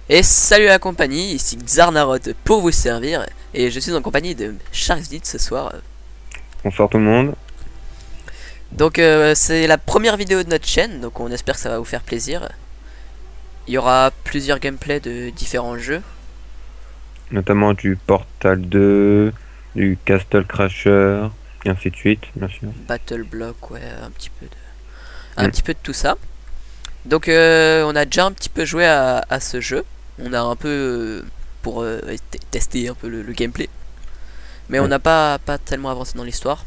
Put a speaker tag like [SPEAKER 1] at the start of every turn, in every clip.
[SPEAKER 1] Et salut à la compagnie, ici Xarnarot pour vous servir. Et je suis en compagnie de Sharksdit ce soir.
[SPEAKER 2] Bonsoir tout le monde.
[SPEAKER 1] Donc c'est la première vidéo de notre chaîne, donc on espère que ça va vous faire plaisir. Il y aura plusieurs gameplays de différents jeux.
[SPEAKER 2] Notamment du Portal 2, du Castle Crasher, et ainsi de suite, bien sûr.
[SPEAKER 1] Battle Block, ouais, un
[SPEAKER 2] Mm.
[SPEAKER 1] petit peu de tout ça. Donc on a déjà un petit peu joué à ce jeu. On a un peu pour tester un peu le gameplay. Mais on
[SPEAKER 2] Ouais,
[SPEAKER 1] n'a pas tellement avancé dans l'histoire.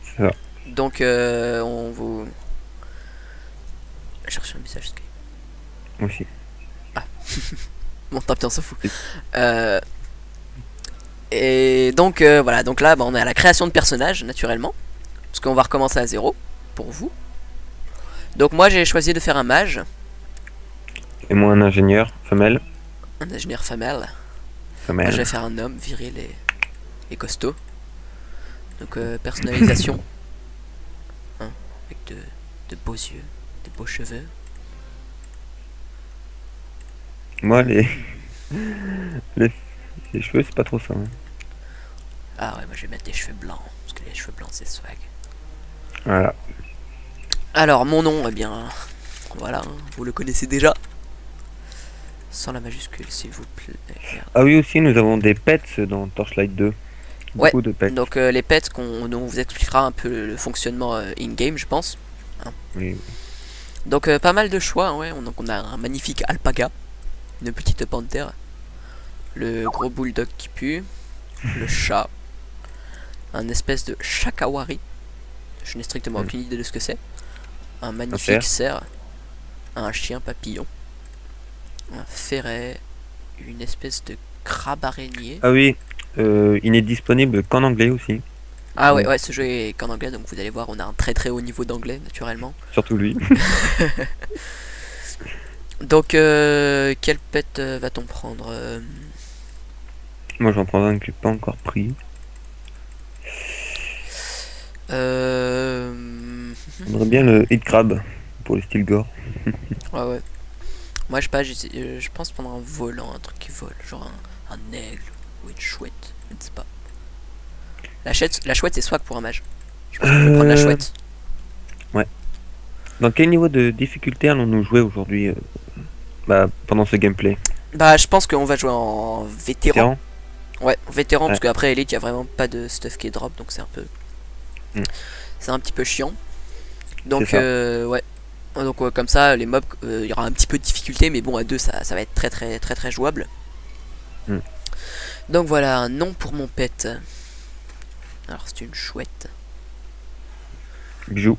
[SPEAKER 2] c'est ça.
[SPEAKER 1] Donc on vous... Chercher un message Skype.
[SPEAKER 2] Aussi.
[SPEAKER 1] Bon, tant pis, on s'en fout.
[SPEAKER 2] Et-
[SPEAKER 1] Euh, et donc, voilà. Donc là, bah, on est à la création de personnages, naturellement. Parce qu'on va recommencer à zéro, pour vous. Donc moi, j'ai choisi de faire un mage.
[SPEAKER 2] Et moi un ingénieur, femelle.
[SPEAKER 1] Un ingénieur femelle. Moi, je vais
[SPEAKER 2] Femelle.
[SPEAKER 1] faire un homme viril et costaud. Donc, personnalisation. Hein, avec de beaux yeux, de beaux cheveux.
[SPEAKER 2] Moi les, les cheveux c'est pas trop ça, hein.
[SPEAKER 1] Ah ouais, moi, je vais mettre des cheveux blancs. Parce que les cheveux blancs, c'est swag.
[SPEAKER 2] Voilà.
[SPEAKER 1] Alors, mon nom, eh bien... Voilà, hein, vous le connaissez déjà. Sans la majuscule, s'il vous plaît. Merde.
[SPEAKER 2] Ah oui, aussi nous avons des pets dans Torchlight 2.
[SPEAKER 1] Ouais,
[SPEAKER 2] Beaucoup de pets.
[SPEAKER 1] donc les pets, on vous expliquera un peu le fonctionnement in-game, je pense. Hein.
[SPEAKER 2] Oui.
[SPEAKER 1] Donc pas mal de choix, hein, ouais. Donc on a un magnifique alpaga, une petite panthère, le gros bulldog qui pue, le chat, un espèce de shakawari, je n'ai strictement
[SPEAKER 2] Mm.
[SPEAKER 1] aucune idée de ce que c'est, un
[SPEAKER 2] Un
[SPEAKER 1] magnifique
[SPEAKER 2] cerf.
[SPEAKER 1] cerf, un chien papillon, un ferret, une espèce de crabe araignée.
[SPEAKER 2] Ah oui, il n'est disponible qu'en anglais aussi.
[SPEAKER 1] Ah ouais,
[SPEAKER 2] Donc
[SPEAKER 1] ouais, ce jeu est qu'en anglais, donc vous allez voir, on a un très très haut niveau d'anglais, naturellement.
[SPEAKER 2] surtout lui.
[SPEAKER 1] Donc, quel pet va-t-on prendre
[SPEAKER 2] Moi j'en prends un que j'ai pas encore pris.
[SPEAKER 1] euh...
[SPEAKER 2] J'aimerais bien le Hit Crab pour les Stilgore.
[SPEAKER 1] Ouais, ouais. Moi, je sais pas, je pense prendre un volant, un truc qui vole, genre un aigle ou une chouette, je ne sais pas. La chouette, c'est swag pour un mage. Je pense que je vais prendre la
[SPEAKER 2] Euh,
[SPEAKER 1] chouette.
[SPEAKER 2] ouais. Dans quel niveau de difficulté allons-nous jouer aujourd'hui, pendant ce gameplay?
[SPEAKER 1] Bah, je pense qu'on va jouer en vétéran.
[SPEAKER 2] Vétéran?
[SPEAKER 1] Ouais, vétéran, parce
[SPEAKER 2] Ouais.
[SPEAKER 1] qu'après Elite, il y a vraiment pas de stuff qui est drop, donc c'est un peu.
[SPEAKER 2] Mm.
[SPEAKER 1] C'est un petit peu chiant.
[SPEAKER 2] C'est
[SPEAKER 1] Donc,
[SPEAKER 2] ça.
[SPEAKER 1] ouais. Donc, comme ça, les mobs, il y aura un petit peu de difficulté, mais bon, à deux, ça va être très très très très jouable.
[SPEAKER 2] Mm.
[SPEAKER 1] Donc, voilà, un nom pour mon pet. Alors, c'est une chouette.
[SPEAKER 2] Bijou.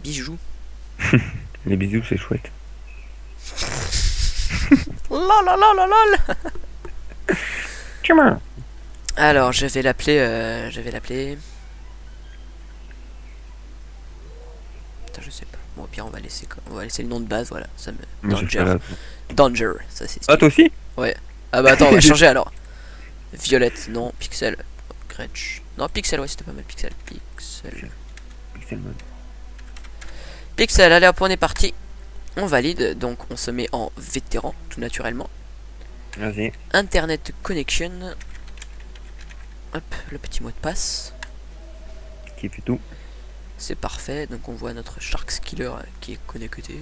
[SPEAKER 1] Bijou.
[SPEAKER 2] Les bisous, c'est chouette.
[SPEAKER 1] Lololololol.
[SPEAKER 2] Tchouin.
[SPEAKER 1] Alors, je vais l'appeler. Attends, je sais pas. Bon, au pire, on va laisser le nom de base, voilà. Ça me.
[SPEAKER 2] Moi, je fais
[SPEAKER 1] Danger.
[SPEAKER 2] la...
[SPEAKER 1] Danger, ça c'est
[SPEAKER 2] Ah,
[SPEAKER 1] stylé.
[SPEAKER 2] toi aussi?
[SPEAKER 1] Ouais. Ah bah attends, on va changer alors. Violette, non. Pixel. Gretsch. Non, Pixel, ouais, c'était pas mal. Pixel.
[SPEAKER 2] Pixelmon.
[SPEAKER 1] Pixel, allez hop, on est parti. On valide, donc on se met en vétéran, tout naturellement.
[SPEAKER 2] Vas-y.
[SPEAKER 1] Internet connection. Hop, le petit mot de passe.
[SPEAKER 2] Qui fait tout.
[SPEAKER 1] C'est parfait, donc on voit notre Sharks Killer qui est connecté.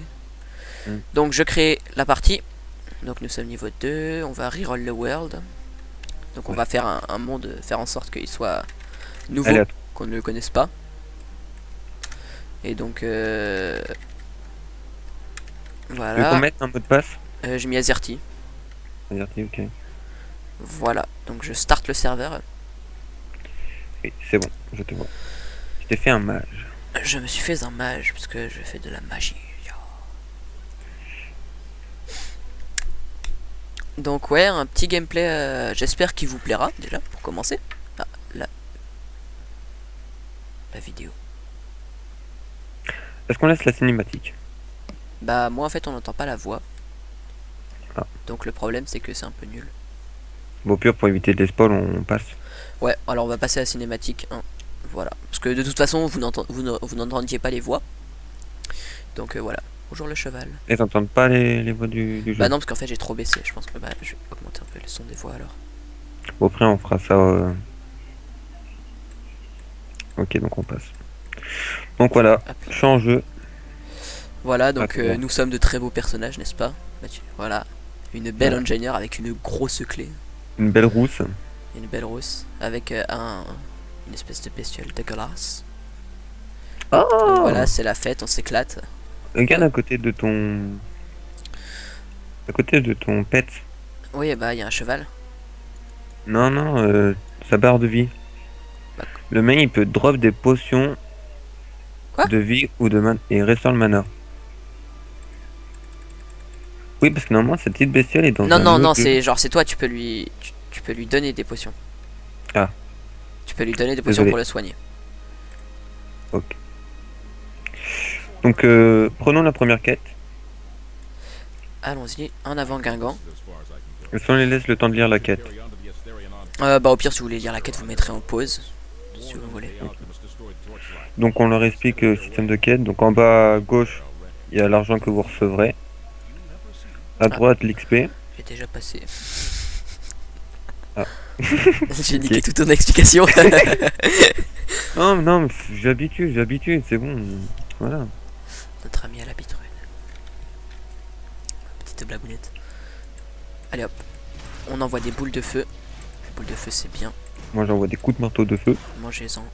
[SPEAKER 2] Mm.
[SPEAKER 1] Donc je crée la partie. Donc nous sommes niveau 2, on va reroll le world. Donc on
[SPEAKER 2] Ouais.
[SPEAKER 1] va faire un monde, faire en sorte qu'il soit nouveau,
[SPEAKER 2] Allez,
[SPEAKER 1] qu'on ne le connaisse pas. Et donc
[SPEAKER 2] tu veux qu'on
[SPEAKER 1] voilà,
[SPEAKER 2] mette un mot de passe?
[SPEAKER 1] j'ai mis Azerty.
[SPEAKER 2] Regardez, ok.
[SPEAKER 1] Voilà, donc je starte le serveur.
[SPEAKER 2] Oui, c'est bon, je te vois. Tu t'es fait un mage.
[SPEAKER 1] Je me suis fait un mage parce que je fais de la magie. Donc ouais, un petit gameplay, j'espère qu'il vous plaira déjà pour commencer. Ah, la vidéo.
[SPEAKER 2] Est-ce qu'on laisse la cinématique?
[SPEAKER 1] Bah moi en fait on n'entend pas la voix.
[SPEAKER 2] Ah.
[SPEAKER 1] Donc le problème c'est que c'est un peu nul.
[SPEAKER 2] Bon, au pire, pour éviter des spoils, on passe.
[SPEAKER 1] Ouais, alors on va passer à la cinématique 1. Voilà. Parce que de toute façon vous n'entendiez pas les voix. Donc voilà. Bonjour le cheval.
[SPEAKER 2] Et t'entends pas les voix du jeu.
[SPEAKER 1] Bah non, parce qu'en fait j'ai trop baissé. Je pense que bah, je vais augmenter un peu le son des voix alors.
[SPEAKER 2] Bon, après, on fera ça. Ok, donc on passe. Donc voilà,
[SPEAKER 1] Hop.
[SPEAKER 2] je suis en jeu.
[SPEAKER 1] Voilà, donc
[SPEAKER 2] Attends.
[SPEAKER 1] nous sommes de très beaux personnages, n'est-ce pas, Mathieu? Voilà. Une belle
[SPEAKER 2] Voilà.
[SPEAKER 1] ingénieure avec une grosse clé.
[SPEAKER 2] Une belle rousse.
[SPEAKER 1] Une belle rousse. Avec une espèce de bestiole dégueulasse. Donc
[SPEAKER 2] Oh,
[SPEAKER 1] voilà, c'est la fête, on s'éclate.
[SPEAKER 2] regarde à côté de ton. À côté de ton pet.
[SPEAKER 1] Oui, bah il y a un cheval.
[SPEAKER 2] Non, non, sa barre de vie.
[SPEAKER 1] Bah,
[SPEAKER 2] Le mec, il peut drop des potions
[SPEAKER 1] Quoi
[SPEAKER 2] de vie ou de mana et restore le mana. Oui, parce que normalement, cette petite bestiole est dans
[SPEAKER 1] non,
[SPEAKER 2] un
[SPEAKER 1] non,
[SPEAKER 2] autre
[SPEAKER 1] non,
[SPEAKER 2] jeu.
[SPEAKER 1] c'est genre, c'est toi, tu peux lui donner des potions.
[SPEAKER 2] Ah.
[SPEAKER 1] Tu peux lui donner des potions
[SPEAKER 2] Désolé.
[SPEAKER 1] pour le soigner.
[SPEAKER 2] Ok. Donc, prenons la première quête.
[SPEAKER 1] Allons-y, en avant Guingamp.
[SPEAKER 2] Et si on les laisse le temps de lire la quête.
[SPEAKER 1] Bah au pire, si vous voulez lire la quête, vous mettrez en pause. Si vous voulez.
[SPEAKER 2] Donc, on leur explique le système de quête. Donc, en bas à gauche, il y a l'argent que vous recevrez. À droite, l'XP.
[SPEAKER 1] J'ai déjà passé.
[SPEAKER 2] Ah.
[SPEAKER 1] J'ai niqué toute ton explication.
[SPEAKER 2] Non, non, mais j'habitue, c'est bon. Voilà.
[SPEAKER 1] Notre ami à l'habitude. Petite blagounette. Allez hop. On envoie des boules de feu. Les boules de feu, c'est bien.
[SPEAKER 2] Moi, j'envoie des coups de marteau de feu.
[SPEAKER 1] Mangez-en.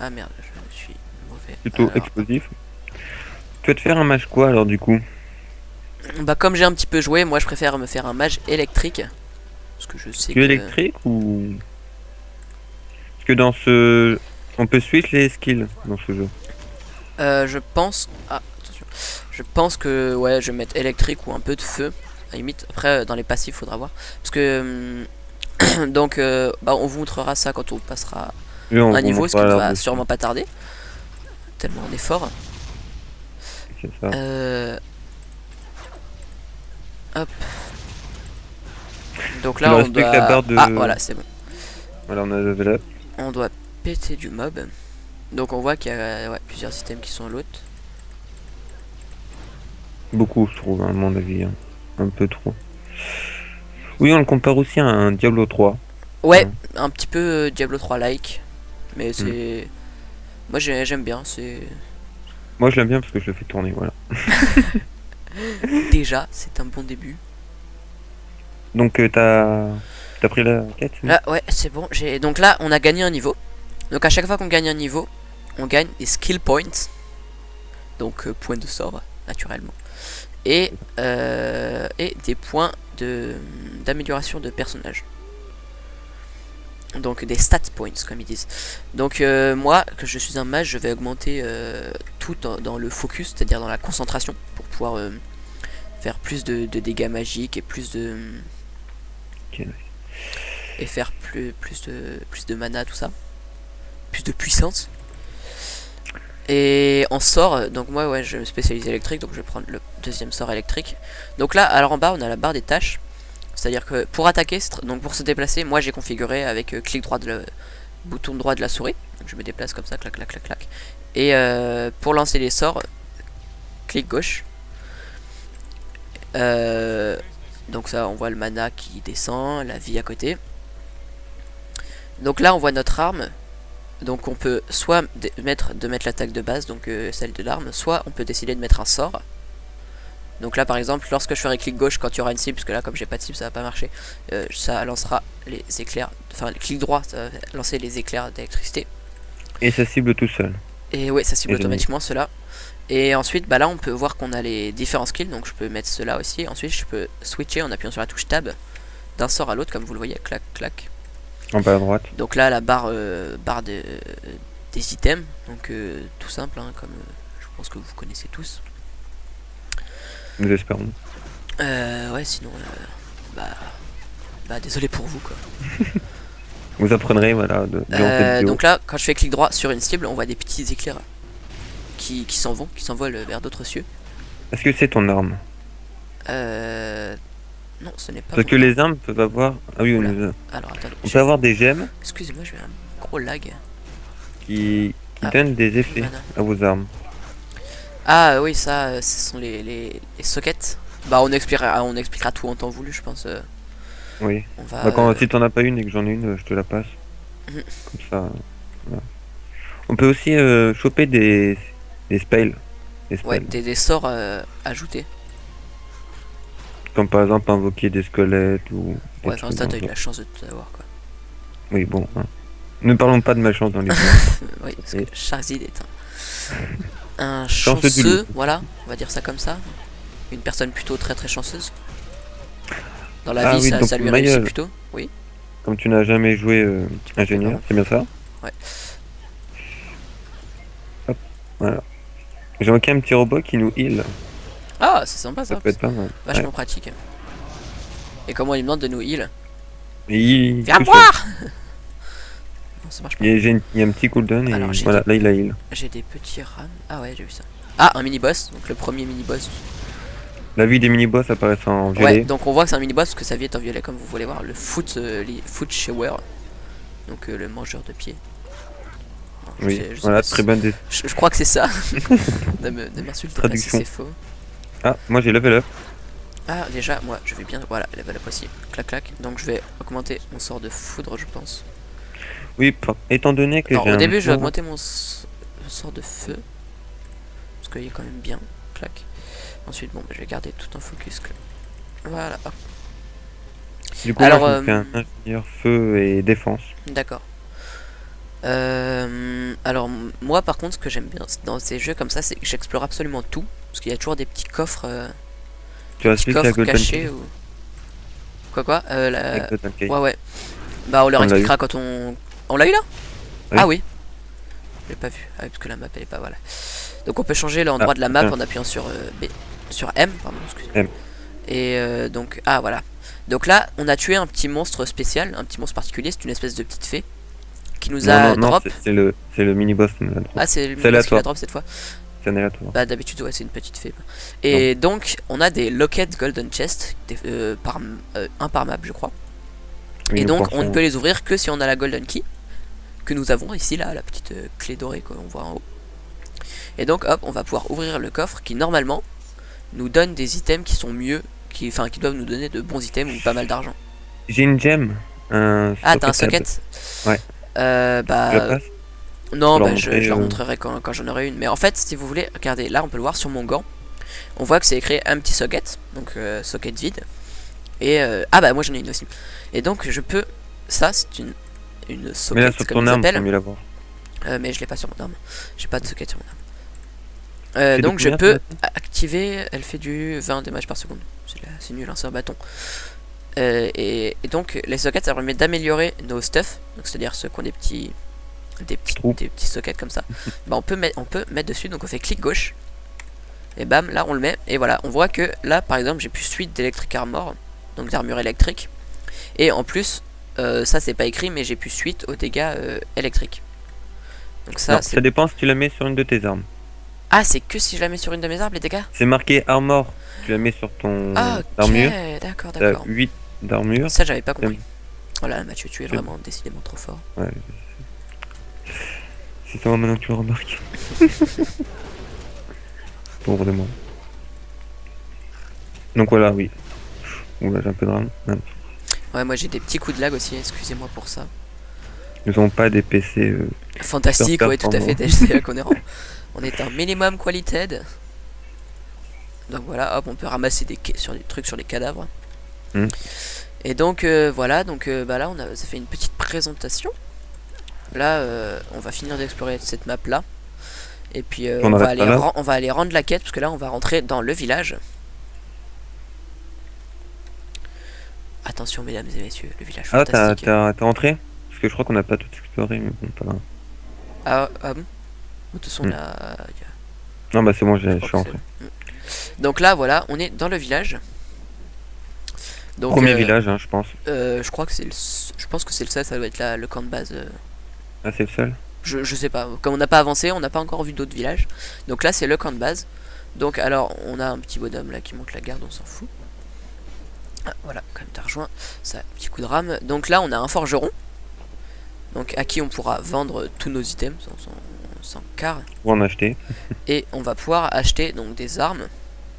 [SPEAKER 1] Ah merde, je suis mauvais.
[SPEAKER 2] Plutôt
[SPEAKER 1] Alors,
[SPEAKER 2] explosif. Tu vas te faire un match quoi alors du coup?
[SPEAKER 1] bah comme j'ai un petit peu joué, moi je préfère me faire un mage électrique. Parce que je sais
[SPEAKER 2] Tu
[SPEAKER 1] que...
[SPEAKER 2] es électrique ou... Parce que dans ce... On peut switch les skills dans ce jeu.
[SPEAKER 1] Je pense... Ah, attention. Je pense que ouais, je vais mettre électrique ou un peu de feu. À la limite, après dans les passifs, faudra voir. Parce que... donc, bah, on vous montrera ça quand on passera
[SPEAKER 2] Oui, on
[SPEAKER 1] un
[SPEAKER 2] vous
[SPEAKER 1] niveau, ce qui
[SPEAKER 2] montrera
[SPEAKER 1] ne
[SPEAKER 2] l'art
[SPEAKER 1] va
[SPEAKER 2] de
[SPEAKER 1] sûrement pas tarder. Tellement on est fort.
[SPEAKER 2] c'est ça.
[SPEAKER 1] Hop. Donc
[SPEAKER 2] Tu
[SPEAKER 1] là,
[SPEAKER 2] leur
[SPEAKER 1] on
[SPEAKER 2] expliques
[SPEAKER 1] doit...
[SPEAKER 2] la barre de...
[SPEAKER 1] Ah, voilà, c'est bon.
[SPEAKER 2] Voilà, on a level up.
[SPEAKER 1] On doit péter du mob. Donc on voit qu'il y a ouais, plusieurs systèmes qui sont à l'autre.
[SPEAKER 2] Beaucoup, je trouve, hein, à mon avis. Hein. Un peu trop. Oui, on le compare aussi à un Diablo 3.
[SPEAKER 1] Ouais,
[SPEAKER 2] Ouais.
[SPEAKER 1] un petit peu Diablo 3-like. Mais c'est... Moi j'aime bien, c'est...
[SPEAKER 2] Moi, je l'aime bien parce que je le fais tourner, voilà.
[SPEAKER 1] Déjà, c'est un bon début.
[SPEAKER 2] Donc, t'as pris la quête?
[SPEAKER 1] Là, ouais, c'est bon. Donc là, on a gagné un niveau. Donc à chaque fois qu'on gagne un niveau, on gagne des skill points. Donc points de sort, naturellement. Et des points d'amélioration de personnage. Donc des stat points, comme ils disent. Donc moi, que je suis un mage, je vais augmenter tout dans le focus, c'est-à-dire dans la concentration, pour pouvoir faire plus de dégâts magiques et plus de...
[SPEAKER 2] Ok.
[SPEAKER 1] Et faire plus de mana, tout ça. Plus de puissance. Et en sort, donc moi ouais, je me spécialise électrique, donc je vais prendre le deuxième sort électrique. Donc là, alors en bas, on a la barre des tâches. C'est-à-dire que pour attaquer, donc pour se déplacer, moi j'ai configuré avec clic droit bouton droit de la souris. Donc je me déplace comme ça, clac clac clac clac. Et pour lancer les sorts, clic gauche. Donc ça, on voit le mana qui descend, la vie à côté. Donc là, on voit notre arme. Donc on peut soit mettre l'attaque de base, donc celle de l'arme, soit on peut décider de mettre un sort. Donc là par exemple, lorsque je ferai clic gauche quand il y aura une cible, parce que là comme j'ai pas de cible ça va pas marcher, ça lancera les éclairs, enfin clic droit ça va lancer les éclairs d'électricité.
[SPEAKER 2] Et ça cible tout seul.
[SPEAKER 1] Et ouais, ça cible
[SPEAKER 2] Et
[SPEAKER 1] automatiquement cela. Et ensuite bah là on peut voir qu'on a les différents skills, donc je peux mettre cela aussi. Ensuite je peux switcher en appuyant sur la touche tab d'un sort à l'autre comme vous le voyez, clac clac.
[SPEAKER 2] En bas à droite.
[SPEAKER 1] Donc là la barre, des items, donc tout simple hein, comme je pense que vous connaissez tous.
[SPEAKER 2] Nous espérons.
[SPEAKER 1] Ouais sinon bah désolé pour vous quoi.
[SPEAKER 2] Vous apprendrez, voilà, durant cette vidéo.
[SPEAKER 1] Donc là quand je fais clic droit sur une cible, on voit des petits éclairs qui s'envolent vers d'autres cieux.
[SPEAKER 2] Est-ce que c'est ton arme?
[SPEAKER 1] Non, ce n'est pas
[SPEAKER 2] Parce que
[SPEAKER 1] mon
[SPEAKER 2] les armes peuvent avoir... Ah oui,
[SPEAKER 1] Oula.
[SPEAKER 2] on
[SPEAKER 1] Alors attendez,
[SPEAKER 2] peut avoir des gemmes
[SPEAKER 1] excusez-moi, j'ai un gros lag.
[SPEAKER 2] qui
[SPEAKER 1] Ah,
[SPEAKER 2] donnent des effets
[SPEAKER 1] mana.
[SPEAKER 2] à vos armes.
[SPEAKER 1] Ah oui, ça, ce sont les sockets. Bah on expliquera tout en temps voulu, je pense.
[SPEAKER 2] Oui.
[SPEAKER 1] On va...
[SPEAKER 2] Bah, quand, si t'en as pas une et que j'en ai une, je te la passe.
[SPEAKER 1] Mhm.
[SPEAKER 2] Comme ça. Voilà. On peut aussi choper des spells. Des
[SPEAKER 1] Ouais,
[SPEAKER 2] spells.
[SPEAKER 1] des sorts ajoutés.
[SPEAKER 2] Comme par exemple invoquer des squelettes ou des
[SPEAKER 1] Ouais, enfin
[SPEAKER 2] trucs
[SPEAKER 1] ça,
[SPEAKER 2] dans
[SPEAKER 1] t'as
[SPEAKER 2] le
[SPEAKER 1] eu de
[SPEAKER 2] genre.
[SPEAKER 1] la chance de tout avoir, quoi.
[SPEAKER 2] Oui, bon. Hein. Ne parlons pas de malchance dans les jeux.
[SPEAKER 1] Oui, parce que
[SPEAKER 2] Et
[SPEAKER 1] Charizard est un
[SPEAKER 2] chanceux du lot.
[SPEAKER 1] chanceux, voilà, on va dire ça comme ça. Une personne plutôt très très chanceuse. Dans la
[SPEAKER 2] Ah
[SPEAKER 1] vie,
[SPEAKER 2] oui, donc
[SPEAKER 1] ça lui réussit
[SPEAKER 2] Mayol,
[SPEAKER 1] plutôt. Oui,
[SPEAKER 2] comme tu n'as jamais joué
[SPEAKER 1] tu m'as coupé,
[SPEAKER 2] ingénieur,
[SPEAKER 1] pardon.
[SPEAKER 2] c'est bien ça?
[SPEAKER 1] Ouais.
[SPEAKER 2] Hop, voilà. J'ai manqué un petit robot qui nous heal.
[SPEAKER 1] Ah, c'est sympa
[SPEAKER 2] Ça
[SPEAKER 1] ça.
[SPEAKER 2] peut être pas mal. Ouais.
[SPEAKER 1] Vachement pratique. Et comment il me demande de nous heal?
[SPEAKER 2] Et il
[SPEAKER 1] Viens
[SPEAKER 2] tout seul.
[SPEAKER 1] voir. Non, ça marche pas.
[SPEAKER 2] Il y a un petit cooldown
[SPEAKER 1] Alors
[SPEAKER 2] et voilà, là il a heal.
[SPEAKER 1] j'ai des petits rames. Ah ouais, j'ai vu ça. Ah, un mini-boss, donc le premier mini-boss.
[SPEAKER 2] La vie des mini-boss apparaissent en
[SPEAKER 1] Ouais,
[SPEAKER 2] violet.
[SPEAKER 1] donc on voit que c'est un mini-boss parce que sa vie est en violet comme vous voulez voir. Le foot shower. Donc le mangeur de pieds. Non,
[SPEAKER 2] Oui,
[SPEAKER 1] je sais
[SPEAKER 2] voilà,
[SPEAKER 1] pas
[SPEAKER 2] très bonne
[SPEAKER 1] je crois que c'est ça. Ne m'insultez pas si
[SPEAKER 2] traduction.
[SPEAKER 1] c'est faux.
[SPEAKER 2] Ah, moi j'ai level up.
[SPEAKER 1] Ah, déjà, moi je vais bien. Voilà, level up aussi. Clac clac. Donc je vais augmenter mon sort de foudre, je pense.
[SPEAKER 2] Oui, étant donné que
[SPEAKER 1] Alors
[SPEAKER 2] j'ai
[SPEAKER 1] au
[SPEAKER 2] un
[SPEAKER 1] début, je vais
[SPEAKER 2] sort,
[SPEAKER 1] augmenter mon sort de feu. Parce qu'il est quand même bien. Clac. Ensuite, bon, bah, je vais garder tout en focus. Voilà, hop.
[SPEAKER 2] du coup
[SPEAKER 1] Alors,
[SPEAKER 2] moi je me fais un ingénieur feu et défense.
[SPEAKER 1] d'accord. Alors, moi par contre, ce que j'aime bien dans ces jeux comme ça, c'est que j'explore absolument tout. Parce qu'il y a toujours des petits coffres,
[SPEAKER 2] Tu as expliqué la Golden
[SPEAKER 1] cachés.
[SPEAKER 2] Key.
[SPEAKER 1] Ou... Quoi
[SPEAKER 2] La Golden Key.
[SPEAKER 1] Ouais, ouais. Bah, on leur
[SPEAKER 2] On l'a eu.
[SPEAKER 1] expliquera quand on. On l'a eu là?
[SPEAKER 2] Oui.
[SPEAKER 1] Ah oui. Je l'ai pas vu. Ah oui, parce que la map elle est pas. Voilà. Donc, on peut changer l'endroit
[SPEAKER 2] Ah,
[SPEAKER 1] de la map
[SPEAKER 2] tiens.
[SPEAKER 1] en appuyant sur B. Sur M, pardon, excusez-moi.
[SPEAKER 2] M.
[SPEAKER 1] Et donc, ah voilà. Donc là, on a tué un petit monstre spécial, un petit monstre particulier. C'est une espèce de petite fée qui nous
[SPEAKER 2] Non,
[SPEAKER 1] a
[SPEAKER 2] non,
[SPEAKER 1] drop.
[SPEAKER 2] c'est le mini-boss qui nous l'a drop.
[SPEAKER 1] Ah, c'est le
[SPEAKER 2] C'est
[SPEAKER 1] monstre qui la
[SPEAKER 2] aléatoire.
[SPEAKER 1] drop cette fois.
[SPEAKER 2] C'est aléatoire.
[SPEAKER 1] Bah d'habitude ouais c'est une petite fée. Et donc on a des locked golden chest un par map je crois.
[SPEAKER 2] Oui,
[SPEAKER 1] Et
[SPEAKER 2] nous
[SPEAKER 1] donc
[SPEAKER 2] pensons-
[SPEAKER 1] on ne peut les ouvrir que si on a la golden key que nous avons ici là, la petite clé dorée qu'on voit en haut. Et donc hop on va pouvoir ouvrir le coffre qui normalement nous donne des items qui sont mieux, qui doivent nous donner de bons items ou pas mal d'argent.
[SPEAKER 2] J'ai une gemme.
[SPEAKER 1] Ah t'as un
[SPEAKER 2] socket.
[SPEAKER 1] socket?
[SPEAKER 2] Ouais. Tu la
[SPEAKER 1] Bah
[SPEAKER 2] passes?
[SPEAKER 1] non
[SPEAKER 2] Leur
[SPEAKER 1] bah
[SPEAKER 2] montrer,
[SPEAKER 1] je leur montrerai quand j'en aurai une. Mais en fait si vous voulez, regardez là on peut le voir sur mon gant. On voit que c'est écrit un petit socket, donc socket vide. Et ah bah moi j'en ai une aussi. Et donc je peux, ça c'est une
[SPEAKER 2] Mais là
[SPEAKER 1] socket
[SPEAKER 2] sur
[SPEAKER 1] comme
[SPEAKER 2] ton
[SPEAKER 1] ils
[SPEAKER 2] arme, faut
[SPEAKER 1] appellent.
[SPEAKER 2] mieux l'avoir.
[SPEAKER 1] Mais je l'ai pas sur mon arme. J'ai pas de socket sur mon arme.
[SPEAKER 2] Fais de
[SPEAKER 1] Donc je
[SPEAKER 2] combien,
[SPEAKER 1] peux
[SPEAKER 2] ton
[SPEAKER 1] activer, elle fait du 20 damage par seconde. C'est nul, hein, c'est un bâton. Et donc les sockets ça permet d'améliorer nos stuff, donc c'est-à-dire ceux qui ont des petits sockets comme ça. Bah on peut mettre dessus, donc on fait clic gauche. Et bam, là on le met, et voilà, on voit que là par exemple j'ai plus suite d'électric armor, donc d'armure électrique. Et en plus, ça c'est pas écrit, mais j'ai plus suite aux dégâts électriques. Donc ça,
[SPEAKER 2] Non, ça dépend si tu la mets sur une de tes armes.
[SPEAKER 1] ah, c'est que si je la mets sur une de mes armes, les dégâts?
[SPEAKER 2] C'est marqué armor. Tu la mets sur ton
[SPEAKER 1] Ah, ok,
[SPEAKER 2] armure.
[SPEAKER 1] d'accord,
[SPEAKER 2] T'as
[SPEAKER 1] d'accord.
[SPEAKER 2] 8 d'armure.
[SPEAKER 1] Ça j'avais pas compris. Voilà, Mathieu, tu es
[SPEAKER 2] C'est-
[SPEAKER 1] vraiment décidément trop fort.
[SPEAKER 2] Ouais. C'est ça maintenant que tu le remarques. Pauvre de moi. Donc voilà, oui. Oula, j'ai un peu de rame. Non.
[SPEAKER 1] Ouais, moi j'ai des petits coups de lag aussi, excusez-moi pour ça.
[SPEAKER 2] Nous n'avons pas des PC.
[SPEAKER 1] Fantastique,
[SPEAKER 2] Super
[SPEAKER 1] ouais, tout à fait,
[SPEAKER 2] performant.
[SPEAKER 1] c'est là qu'on est on est un minimum qualited. Donc voilà, hop, on peut ramasser des trucs sur les cadavres.
[SPEAKER 2] Hmm.
[SPEAKER 1] Et donc voilà, donc bah là ça fait une petite présentation. Là on va finir d'explorer cette map là. Et puis
[SPEAKER 2] On arrête pas là.
[SPEAKER 1] on va aller rendre la quête parce que là on va rentrer dans le village. Attention mesdames et messieurs, le village
[SPEAKER 2] Ah,
[SPEAKER 1] fantastique.
[SPEAKER 2] t'as rentré? Parce que je crois qu'on n'a pas tout exploré, mais bon, pas grave.
[SPEAKER 1] Ah bon. De toute façon
[SPEAKER 2] Hmm.
[SPEAKER 1] là,
[SPEAKER 2] Non, bah c'est bon, je
[SPEAKER 1] crois
[SPEAKER 2] suis
[SPEAKER 1] que
[SPEAKER 2] rentré.
[SPEAKER 1] donc là voilà, on est dans le village. Donc,
[SPEAKER 2] Premier village, hein, je pense.
[SPEAKER 1] je crois que je pense que c'est le seul, ça doit être le camp de base.
[SPEAKER 2] Ah, c'est le seul?
[SPEAKER 1] Je sais pas, comme on n'a pas avancé, on n'a pas encore vu d'autres villages. Donc là c'est le camp de base. Donc alors on a un petit bonhomme là qui monte la garde, on s'en fout. Ah, voilà, comme t'as rejoint, ça, petit coup de rame. Donc là on a un forgeron. Donc à qui on pourra vendre tous nos items 100 quarts.
[SPEAKER 2] Pour en acheter.
[SPEAKER 1] Et on va pouvoir acheter donc des armes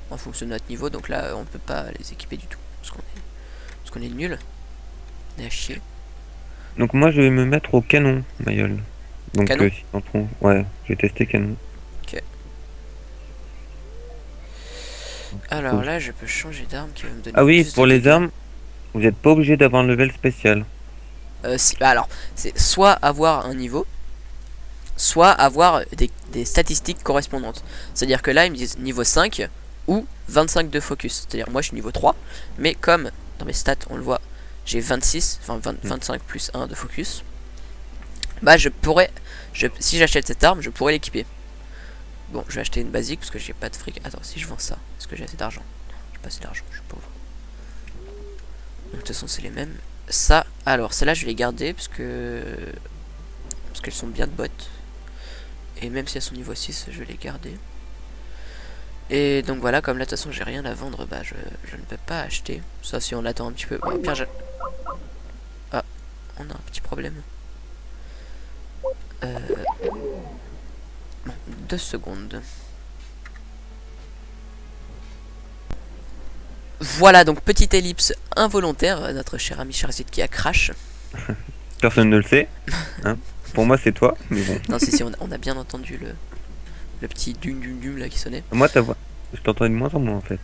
[SPEAKER 1] en fonction de notre niveau. Donc là on peut pas les équiper du tout parce qu'on est nul. On est à chier.
[SPEAKER 2] Donc moi je vais me mettre au canon, Mayol. Donc
[SPEAKER 1] Canon
[SPEAKER 2] si t'en trouves- ouais, je vais tester canon.
[SPEAKER 1] Ok. Alors là je peux changer d'arme qui va me donner
[SPEAKER 2] Ah oui,
[SPEAKER 1] plus
[SPEAKER 2] pour
[SPEAKER 1] de
[SPEAKER 2] les
[SPEAKER 1] dégâts.
[SPEAKER 2] armes, vous n'êtes pas obligé d'avoir un level spécial.
[SPEAKER 1] Bah alors c'est soit avoir un niveau, soit avoir des statistiques correspondantes. C'est-à-dire que là ils me disent niveau 5 ou 25 de focus. C'est-à-dire moi je suis niveau 3, mais comme dans mes stats on le voit, j'ai 26, enfin 25 plus 1 de focus. Bah je pourrais, si j'achète cette arme, je pourrais l'équiper. Bon, je vais acheter une basique parce que j'ai pas de fric. Attends, si je vends ça, est-ce que j'ai assez d'argent? J'ai pas assez d'argent, je suis pauvre. Donc de toute façon c'est les mêmes. Ça, alors celles-là je vais les garder parce qu'elles sont bien de bottes. Et même si elles sont niveau 6, je vais les garder. Et donc voilà, comme là de toute façon j'ai rien à vendre, bah je ne peux pas acheter. Ça si on attend un petit peu. Bon, au pire, ah, on a un petit problème. Bon, 2 secondes. Voilà donc petite ellipse involontaire, notre cher ami Charizard qui a crash.
[SPEAKER 2] Personne ne le sait. Hein. Pour moi c'est toi, mais bon.
[SPEAKER 1] Non si on a bien entendu le petit dum dum dum là qui sonnait.
[SPEAKER 2] Moi ta voix, je t'entends de moins en moins en fait.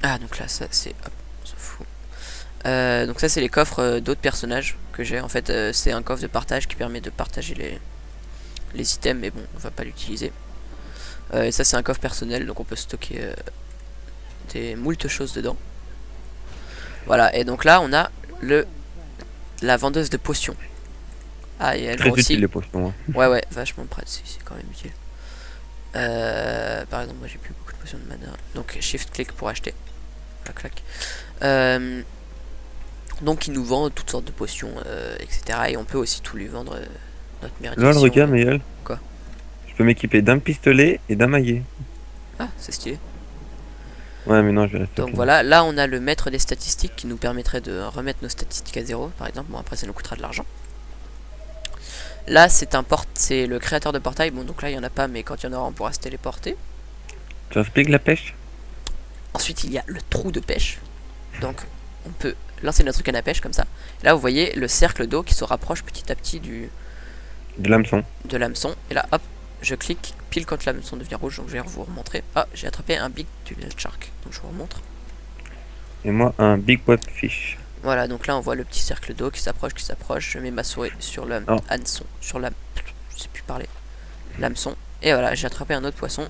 [SPEAKER 1] Ah donc là ça c'est... Hop, on s'en fout. Donc ça c'est les coffres d'autres personnages que j'ai. En fait c'est un coffre de partage qui permet de partager les items, mais bon on va pas l'utiliser. Et ça c'est un coffre personnel, donc on peut stocker des moult choses dedans. Voilà, et donc là on a la vendeuse de potions. Ah et elle
[SPEAKER 2] Très
[SPEAKER 1] vend aussi...
[SPEAKER 2] utile les potions. Hein.
[SPEAKER 1] Ouais vachement pratique, c'est quand même utile. Par exemple moi j'ai plus beaucoup de potions de mana, donc shift click pour acheter. Clac clac. Donc il nous vend toutes sortes de potions, etc. Et on peut aussi tout lui vendre, notre merdiction.
[SPEAKER 2] Là, regarde, Mayol.
[SPEAKER 1] Quoi?
[SPEAKER 2] Je peux m'équiper d'un pistolet et d'un maillet.
[SPEAKER 1] Ah, c'est stylé.
[SPEAKER 2] Ouais, mais non, je vais rester.
[SPEAKER 1] Donc voilà, là on a le maître des statistiques qui nous permettrait de remettre nos statistiques à 0, par exemple. Bon, après ça nous coûtera de l'argent. Là c'est le créateur de portail. Bon, donc là il y en a pas, mais quand il y en aura on pourra se téléporter.
[SPEAKER 2] Tu expliques la pêche?
[SPEAKER 1] Ensuite il y a le trou de pêche. Donc on peut lancer notre canne à pêche comme ça. Et là vous voyez le cercle d'eau qui se rapproche petit à petit
[SPEAKER 2] De l'hameçon.
[SPEAKER 1] de l'hameçon. Et là hop, je clique pile quand l'hameçon devient rouge. Donc je vais vous remontrer. Ah, j'ai attrapé un big tunnel shark. Donc je vous remontre.
[SPEAKER 2] Et moi, un big web fish.
[SPEAKER 1] Voilà, donc là on voit le petit cercle d'eau qui s'approche, Je mets ma souris sur le hameçon, je sais plus parler, l'hameçon. Et voilà, j'ai attrapé un autre poisson,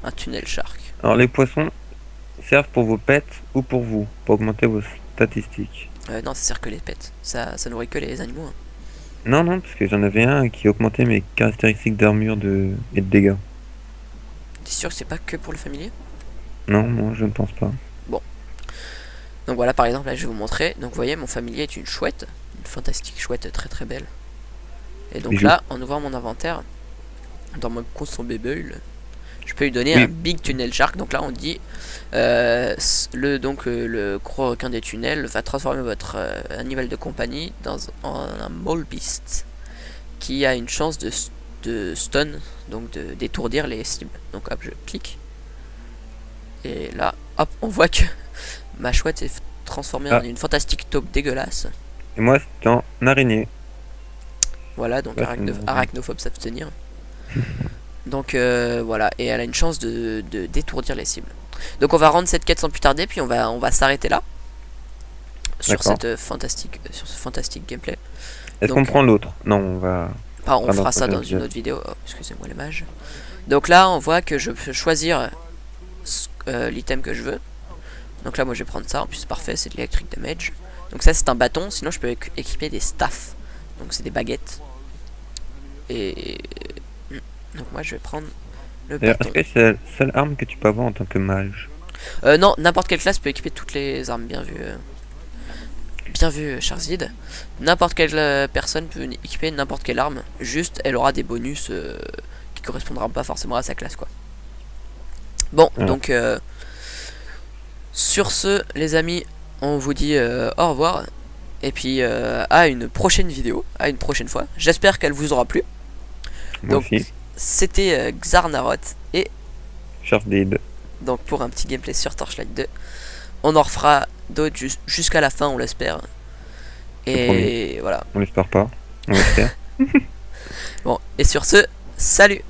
[SPEAKER 1] un tunnel shark.
[SPEAKER 2] Alors les poissons servent pour vos pets ou pour vous, pour augmenter vos statistiques.
[SPEAKER 1] Non, ça sert que les pets, ça nourrit que les animaux. Hein.
[SPEAKER 2] Non, non, parce que j'en avais un qui augmentait mes caractéristiques d'armure et de dégâts.
[SPEAKER 1] T'es sûr que c'est pas que pour le familier?
[SPEAKER 2] Non, moi je ne pense pas.
[SPEAKER 1] Donc voilà, par exemple, là je vais vous montrer. Donc vous voyez, mon familier est une chouette, une fantastique chouette très très belle. Et donc
[SPEAKER 2] Bijou.
[SPEAKER 1] là, en ouvrant mon inventaire, dans mon console bubble, je peux lui donner
[SPEAKER 2] Oui.
[SPEAKER 1] un big tunnel shark. Donc là on dit le gros requin des tunnels va transformer votre animal de compagnie en un maul beast qui a une chance de stun, donc d'étourdir les cibles. Donc hop, je clique. Et là, hop, on voit que ma chouette est transformée en une fantastique taupe dégueulasse.
[SPEAKER 2] Et moi c'est en araignée.
[SPEAKER 1] Voilà, donc
[SPEAKER 2] Ouais,
[SPEAKER 1] arachnophobe s'abstenir. Donc voilà, et elle a une chance de détourdir les cibles. Donc on va rendre cette quête sans plus tarder, puis on va s'arrêter là sur ce fantastique gameplay.
[SPEAKER 2] Est-ce qu'on prend l'autre? Non, on va...
[SPEAKER 1] On fera ça dans une autre vidéo. Oh, excusez-moi les mages. Donc là on voit que je peux choisir l'item que je veux. Donc là moi je vais prendre ça, en plus c'est parfait, c'est de l'électric damage. Donc ça c'est un bâton, sinon je peux équiper des staffs. Donc c'est des baguettes. Et donc moi je vais prendre le bâton.
[SPEAKER 2] Est-ce que c'est la seule arme que tu peux avoir en tant que mage?
[SPEAKER 1] Non, n'importe quelle classe peut équiper toutes les armes, bien vu. Bien vu Charizard. N'importe quelle personne peut équiper n'importe quelle arme. Juste elle aura des bonus qui correspondront pas forcément à sa classe quoi. Bon, donc sur ce les amis, on vous dit au revoir. Et puis à une prochaine vidéo, à une prochaine fois. J'espère qu'elle vous aura plu.
[SPEAKER 2] Moi
[SPEAKER 1] Donc
[SPEAKER 2] aussi.
[SPEAKER 1] c'était Xarnarot. Et
[SPEAKER 2] Shardid.
[SPEAKER 1] donc pour un petit gameplay sur Torchlight 2. On en refera d'autres jusqu'à la fin, on l'espère. Et voilà.
[SPEAKER 2] On l'espère pas. On l'espère.
[SPEAKER 1] Bon, et sur ce, salut!